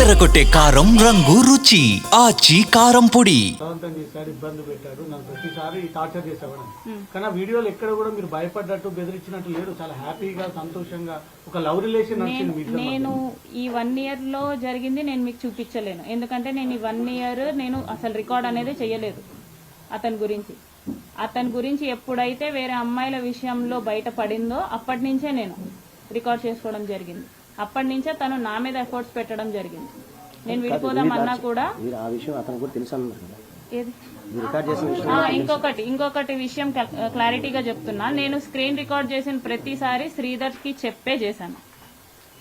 అదరగొట్టే కారం రంగు రుచి ఆచి కారం పొడి. బలవంతం చేశాడు, ఇబ్బంది పెట్టాడు, నన్ను ప్రతిసారి టార్చర్ చేసేవాడు. కానీ ఆ వీడియోలు ఎక్కడ కూడా మీరు భయపడ్డట్టు బెదిరించినట్టు లేరు. చాలా హ్యాపీగా సంతోషంగా ఒక లవ్ రిలేషన్ నడిచింది మీ ఇద్దరి మధ్య. నేను ఈ 1 ఇయర్ లో జరిగింది నేను మీకు చూపించలేను, ఎందుకంటే నేను ఈ 1 ఇయర్ నేను అసలు రికార్డ్ అనేది చేయలేదు అతని గురించి ఎప్పుడైతే వేరే అమ్మాయిల విషయంలో బయట పడిందో అప్పటి నుంచే నేను రికార్డ్ చేసుకోవడం జరిగింది. అప్పటి నుంచే తను నా మీద ఎఫర్ట్స్ పెట్టడం జరిగింది. నేను విడిపోదామన్నా కూడా ఏది ఇంకొకటి విషయం క్లారిటీగా చెప్తున్నా. నేను స్క్రీన్ రికార్డ్ చేసిన ప్రతిసారి శ్రీధర్ కి చెప్పే చేశాను,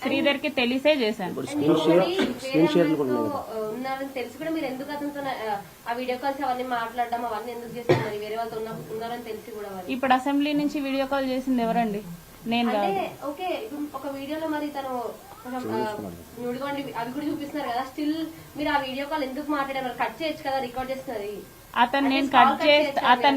శ్రీధర్ కి తెలిసే చేశాను. తెలిసి కూడా మీరు ఎందుకు అతనితో ఆ వీడియో కాల్స్ అవన్నీ మాట్లాడడం అవన్నీ ఎందుకు చేస్తున్నారు? వేరే వాళ్ళతో ఉన్నారని తెలిసి కూడా ఇప్పుడు అసెంబ్లీ నుంచి వీడియో కాల్ చేసింది ఎవరండి? నేను కాదు. ఓకే, ఒక వీడియోలో మరి తను నుడిగోండి అవి కూడా చూపిస్తున్నారు కదా, స్టిల్ మీరు ఆ వీడియో కాల్ ఎందుకు మాట్లాడారు? కట్ చేయొచ్చు కదా, రికార్డ్ చేస్తున్నది. అతను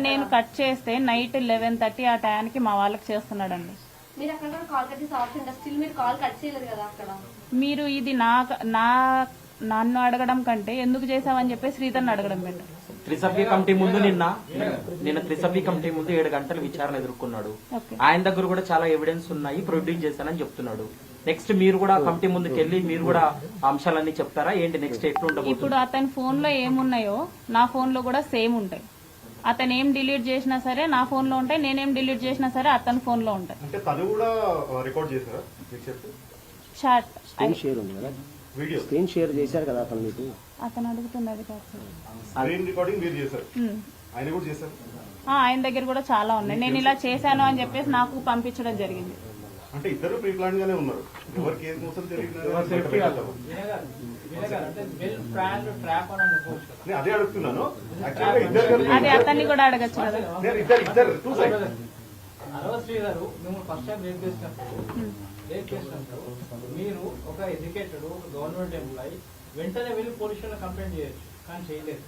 నేను కట్ చేస్తే నైట్ 11:30 ఆ టయానికి మా వాళ్ళకి చేస్తున్నాడండి. మీరు అక్కడ కూడా కాల్ కట్ చేసే ఆప్షన్ ఉంటుంది, స్టిల్ మీరు కాల్ కట్ చేయలేదు కదా అక్కడ. మీరు ఇది నన్ను అడగడం కంటే ఎందుకు చేసావని చెప్పి శ్రీధర్ని అడగడం బెటర్. త్రిసభ్య కమిటీ ముందు నిన్న త్రిసభ్య కమిటీ ముందు 7 గంటల విచారణ ఎదుర్కొన్నాడు. ఆయన దగ్గర కూడా చాలా ఎవిడెన్స్ ఉన్నాయి, ప్రొడ్యూస్ చేశానని చెప్తున్నాడు. నెక్స్ట్ మీరు కూడా కమిటీ ముందుకు వెళ్ళి మీరు కూడా అంశాలన్నీ చెప్తారా ఏంటి? నెక్స్ట్ ఎట్లుంటుంది? ఇప్పుడు అతని ఫోన్ లో ఏమున్నాయో నా ఫోన్ లో కూడా సేమ్ ఉంటాయి. అతను ఏం డిలీట్ చేసినా సరే నా ఫోన్ లో ఉంటాయి, నేనేం డిలీట్ చేసినా సరే అతని ఫోన్ లో ఉంటాయి. స్క్రీన్ షేర్ చేశారు కదా అతను మీకు. అతను అడుగుతున్నది ఆయన దగ్గర కూడా చాలా ఉన్నాయి. నేను ఇలా చేశాను అని చెప్పేసి నాకు పంపించడం జరిగింది. అంటే ఇద్దరు ప్రీ ప్లాన్ గానే ఉన్నారు. ఎవరికి ఏం కోసం అదే అడుగుతున్నాను. అదే అతన్ని కూడా అడగచ్చు కదా. మీరు ఒక ఎడ్యుకేటెడ్ ఒక గవర్నమెంట్ ఎంప్లాయీ వెంటనే వెళ్ళి పోలీస్ స్టేషన్ కంప్లైంట్ చేయొచ్చు, కానీ చేయలేదు.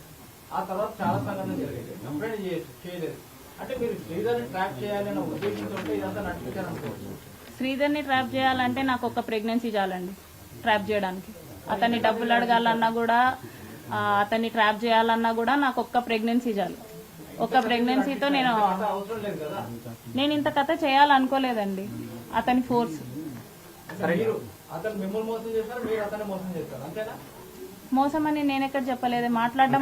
ఆ తర్వాత చాలా సంఘటనలు జరిగాయి, కంప్లైంట్ చేయలేదు. అంటే మీరు శ్రీధర్ని ట్రాప్ చేయాలనే ఉద్దేశంతో ఇదంతా నడిపించారనుకోవచ్చు. శ్రీధర్ని ట్రాప్ చేయాలంటే నాకు ఒక ప్రెగ్నెన్సీ చాలండి ట్రాప్ చేయడానికి. అతన్ని డబ్బులు అడగాలన్నా కూడా, అతన్ని ట్రాప్ చేయాలన్నా కూడా నాకు ఒక్క ప్రెగ్నెన్సీ చాలు. ఒక్క ప్రెగ్నెన్సీతో నేను ఇంత కథ చేయాలనుకోలేదండి. అతని ఫోర్స్. మోసం అని నేను ఎక్కడ చెప్పలేదు. మాట్లాడడం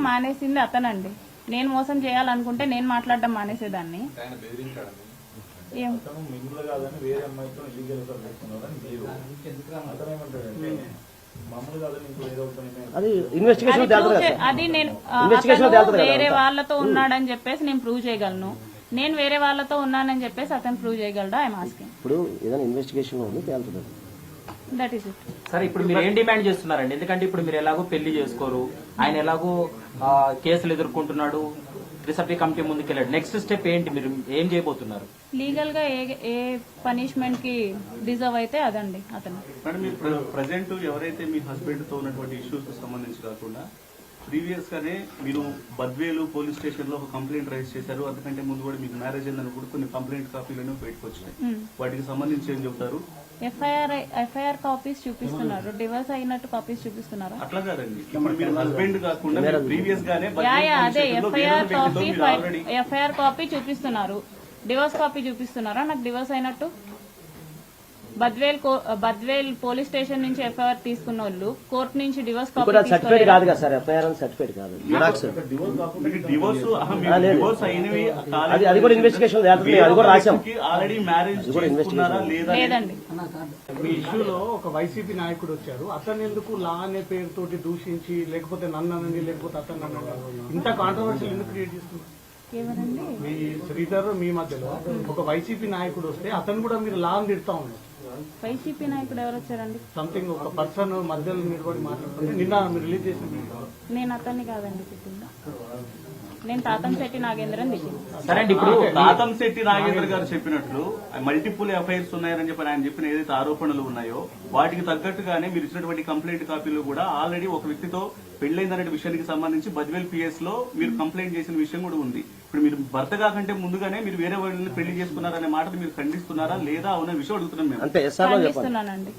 మానేసింది అతనండి. నేను మోసం చేయాలనుకుంటే నేను మాట్లాడడం మానేసేదాన్ని. అది నేను వేరే వాళ్ళతో ఉన్నాడని చెప్పేసి నేను ప్రూవ్ చేయగలను. నేను వేరే వాళ్ళతో ఉన్నానని చెప్పేసి అతను ప్రూవ్ చేయగలడా? I'm asking. ఇప్పుడు ఏదైనా ఇన్వెస్టిగేషన్ ఉంది తేలుతుంది. That is it. సరే, ఇప్పుడు మీరు ఏం డిమాండ్ చేస్తున్నారండి? ఎందుకంటే ఇప్పుడు మీరు ఎలాగో పెళ్లి చేసుకోరు, ఆయన ఎలాగో కేసులు ఎదుర్కొంటున్నాడు, త్రిసభ్య కమిటీ ముందుకు వెళ్ళాడు. నెక్స్ట్ స్టెప్ ఏంటి? మీరు ఏం చేయబోతున్నారు? లీగల్ గా ఏ పనిష్మెంట్ కి డిజర్వ్ అయితే అదండి అతను. మేడం, మీరు ప్రజెంట్ ఎవరైతే మీ హస్బెండ్ తో ఉన్నటువంటి ఇష్యూస్ సంబంధించి కాకుండా ప్రీవియస్ గానే మీరు బద్వేలు పోలీస్ స్టేషన్ లో ఒక కంప్లైంట్ రైజ్ చేశారు. అందుకంటే ముందు కూడా మీకు మ్యారేజ్ అయిందని కూడా కొన్ని కంప్లైంట్ కాపీలను బయటకు వచ్చినాయి. వాటికి సంబంధించి ఏం చెప్తారు? ఎఫ్ఐఆర్ కాపీస్ చూపిస్తున్నారు, డివోర్స్ అయినట్టు కాపీస్ చూపిస్తున్నారు. అట్లా కాదండి, ఇప్పుడు మీరు హస్బెండ్ కాకుండా ప్రీవియస్ గానే అదే ఎఫ్ఐఆర్ కాపీ చూపిస్తున్నారు, డివోర్స్ కాపీ చూపిస్తున్నారా నాకు డివోర్స్ అయినట్టు? బద్వేల్ పోలీస్ స్టేషన్ నుంచి ఎఫ్ఐఆర్ తీసుకున్న వాళ్ళు కోర్టు నుంచి డివోర్స్ కాపీ సర్టిఫికేట్ కాదు కదా సార్, ఎఫ్ఐఆర్ సర్టిఫికేట్ కాదు. అది కూడా ఇన్వెస్టిగేషన్ అది కూడా రాశాం. లేదండి. ఈ ఇష్యూలో ఒక వైసీపీ నాయకుడు వచ్చారు. అతను ఎందుకు లా అనే పేరుతోటి దూషించి లేకపోతే నన్ను అనండి లేకపోతే అతను అనండి ఇంత కాంట్రవర్సీ ఎందుకు క్రియేట్ చేస్తున్నారు? మీ శ్రీధర్ మీ మధ్యలో ఒక వైసీపీ నాయకుడు వస్తే అతను కూడా మీరు లా అని తిడతా ఉన్నారు. వైసీపీ నాయకుడు ఎవరు వచ్చారండి? సంథింగ్ ఒక పర్సన్ మధ్యలో నిలబడి మాట్లాడుతుంది. నిన్న మీరు రిలీజ్ చేసిన నేను అతన్ని కాదండి తిట్టిందా, నేను తాతంశెట్టి నాగేంద్రని తిట్టింది. సరే అండి, ఇప్పుడు తాతంశెట్టి నాగేంద్ర గారు చెప్పినట్లు మల్టిపుల్ ఎఫ్ఐఆర్స్ ఉన్నాయని చెప్పి ఆయన చెప్పిన ఏదైతే ఆరోపణలు ఉన్నాయో వాటికి తగ్గట్టుగానే మీరు ఇచ్చినటువంటి కంప్లైంట్ కాపీలు కూడా ఆల్రెడీ ఒక వ్యక్తితో పెళ్లైందనే విషయానికి సంబంధించి బద్వేల్ పిఎస్ లో మీరు కంప్లైంట్ చేసిన విషయం కూడా ఉంది. ఇప్పుడు మీరు భర్త కాకంటే ముందుగానే మీరు వేరే వాళ్ళని పెళ్లి చేసుకున్నారనే మాట మీరు ఖండిస్తున్నారా లేదా అనే విషయం అడుగుతున్నాం మేము. ఖండిస్తున్నానండి.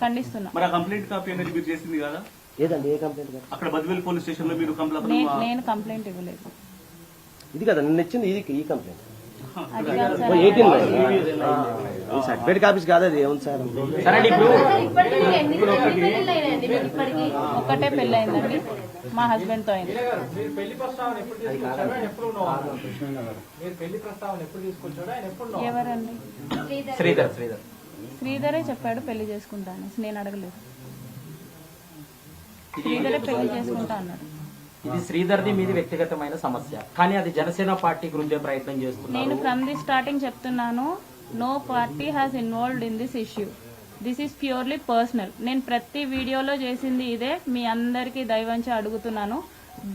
ఖండిస్తున్నా. మరి ఆ కంప్లైంట్ కాపీ అనేది మీరు చేసింది కదా ఏదండి ఏ కంప్లైంట్ కాదు అక్కడ బద్వేల్ పోలీస్ స్టేషన్ లో మీరు కంప్లైంట్ నేను కంప్లైంట్ ఇవ్వలేదు. ఇది కదా నిన్న ఇచ్చింది ఇది ఈ కంప్లైంట్ అది కాదు సార్. 18 సర్టిఫికేట్ కాపీస్ కాదు అది ఏముంది సార్ సరే అండి, ఇప్పుడు ఇప్పటికీ మీకు ఎన్ని పెళ్ళిళ్ళు అయినాయండి మీకు ఇప్పటికీ? ఒక్కటే పెళ్ళి అయిందండి, మా హస్బెండ్ తో అయింది. మీరు పెళ్లి ప్రస్తావన ఎప్పుడు తీసుకొచ్చాడో ఆయన ఎప్పుడు ఉన్నావు? మీరు పెళ్లి ప్రస్తావన ఎప్పుడు తీసుకొచ్చాడో ఆయన ఎప్పుడు ఉన్నావు? ఎవరండి? శ్రీధర్ శ్రీధరే చెప్పాడు పెళ్లి చేసుకుంటా అనేసి, నేను అడగలేదు. శ్రీధరే పెళ్లి చేసుకుంటా అన్నాడు. ఇది శ్రీధర్ది మీది వ్యక్తిగతమైన సమస్య, కానీ అది జనసేన పార్టీ గురించే ప్రయత్నం నేను చేస్తున్నారు. ఫ్రమ్ ది స్టార్టింగ్ చెప్తున్నాను, no party has involved in this issue. This is purely personal. నేను ప్రతి వీడియోలో చేసింది ఇదే, మీ అందరికీ దయవంచి అడుగుతున్నాను,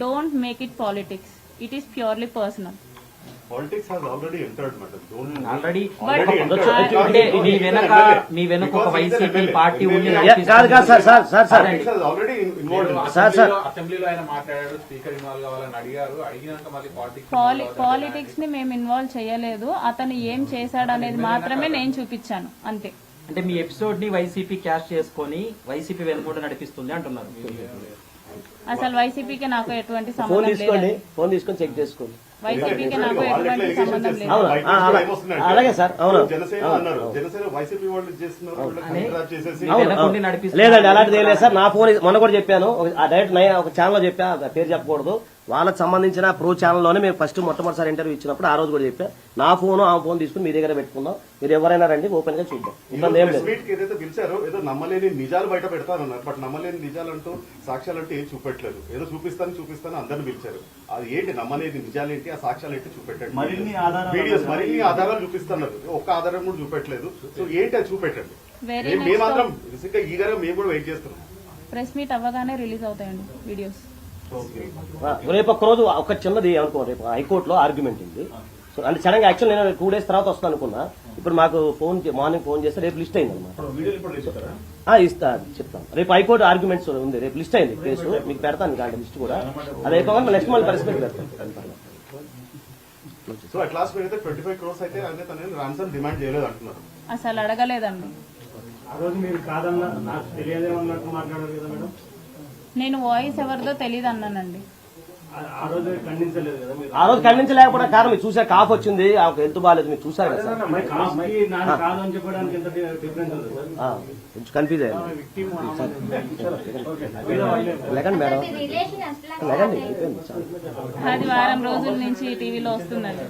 don't make it politics. It is purely personal. Politics has already entered, madam. Don't already entered. అంటే మీ వెనక ఒక వైసీపీ పార్టీ ఉంది. కాదు కాదు sir sir sir sir Politics has already involved. Sir అసెంబ్లీలో ఆయన మాట్లాడాడు, స్పీకర్ ఇన్వాల్వ్ కావాలని అడిగారు. అడిగినాక మళ్ళీ పాలిటిక్స్ ని మేము ఇన్వాల్వ్ చేయలేదు, అతను ఏం చేశాడు అనేది మాత్రమే నేను చూపించాను అంతే. అంటే మీ ఎపిసోడ్ ని వైసీపీ క్యాష్ చేసుకొని వైసీపీ వెనుకుంట నడిపిస్తుంది అంటున్నారు. అసలు వైసీపీకి నాకు ఎటువంటి ఫోన్ సంబంధం తీసుకోండి, లేదు. ఫోన్ తీసుకొని చెక్ చేసుకోండి. వైసీపీకి నాకు వాళ్ళు ఎట్లా ఎటువంటి allegations సంబంధం లేదు. చేస్తున్నారు? అవును, బయట నుంచి అలా- ఏమొస్తుందంటే, అలాగే సార్, అవును. జనసేన అవును, అన్నారు, అవును. జనసేన వైసీపీ వాళ్ళు చేస్తున్నారు, వీళ్ళకి contract చేసేసి అవును. వెనకుండి నడిపిస్తున్నారు. లేదండి అలాంటిది ఏం లేదు సార్. నా ఫోన్ మొన్న కూడా చెప్పాను, డైరెక్ట్ ఒక ఛానల్లో చెప్పా, ఆ పేరు చెప్పకూడదు, వాళ్ళకి సంబంధించిన ప్రో ఛానల్లోనే మేము ఫస్ట్ మొట్టమొదటిసారి ఇంటర్వ్యూ ఇచ్చినప్పుడు ఆ రోజు కూడా చెప్పా, నా ఫోన్ ఆ ఫోన్ తీసుకుని మీ దగ్గర పెట్టుకుందాం, మీరు ఎవరైనా రండి ఓపెన్ గా చూద్దాం, ఇబ్బంది ఏం లేదు. మీట్ కి ఏదైతే పిలిచారో ఏదో నమ్మలేని నిజాలు బయట పెడతానన్నారు, బట్ నమ్మలేని నిజాలంటూ సాక్ష్యాలంటూ ఏం చూపెట్టలేదు. ఏదో చూపిస్తాను అందరిని పిలిచారు, అది ఏంటి నమ్మలేని నిజాలేంటి, ఆ సాక్ష్యాలు ఏంటి చూపెట్టాడు. మరిన్ని ఆధారాలు వీడియోస్ మరిన్ని ఆధారాలు చూపిస్తున్నారు, ఒక్క ఆధారం కూడా చూపెట్టలేదు. సో ఏంటి అది చూపెట్టండి. వెరీ మేము మాత్రం బేసిక్గా ఈగర్గా మేము కూడా వెయిట్ చేస్తున్నాం. ప్రెస్ మీట్ అవ్వగానే రిలీజ్ అవుతాయండి వీడియోస్. రేపు ఒక్క రోజు ఒక చిన్నది అనుకో, రేపు హైకోర్టులో ఆర్గ్యుమెంట్ ఉంది. సో అంటే సడన్ గా యాక్చువల్ నేను 2 days తర్వాత వస్తాను అనుకున్నా, ఇప్పుడు మాకు మార్నింగ్ ఫోన్ చేస్తే రేపు లిస్ట్ అయింది అనమాట. ఇస్తా చెప్తాను, రేపు హైకోర్టు ఆర్గ్యుమెంట్స్ ఉంది, రేపు లిస్ట్ అయింది కేసు, మీకు పెడతాను అంటే లిస్ట్ కూడా, అది అయిపోగానే నెక్స్ట్ మళ్ళీ పరిస్థితి పెడతాను. సో అట్ లాస్ట్ అయితే 25 crores అయితే తను రాన్సమ్ డిమాండ్ చేయలేదు అంటున్నారు. అసలు అడగలేదండి. ఆ రోజు మీరు కాదన్నా నాకు తెలియదేమన్నట్టు మాట్లాడారు కదా మేడం. నేను వాయిస్ ఎవరిదో తెలియదు అన్నానండి. ఆ రోజు ఖండించలేదు కదా మీరు. ఆ రోజు ఖండించలేకపోవడం కారణం మీరు చూసా, కాఫ్ వచ్చింది, ఆమెకు హెల్త్ బాగాలేదు, మీరు చూసారు కదా సార్. మరి కాస్ట్కి నాది కాదు అని చెప్పడానికి ఎంత డిఫరెన్స్ ఉంది సార్? కొంచెం కన్ఫ్యూజ్ అయ్యాను. విక్టిమ్ లేకండి మేడం, లేకండి అయిపోయింది. అది వారం రోజుల నుంచి టీవీలో వస్తుందండి.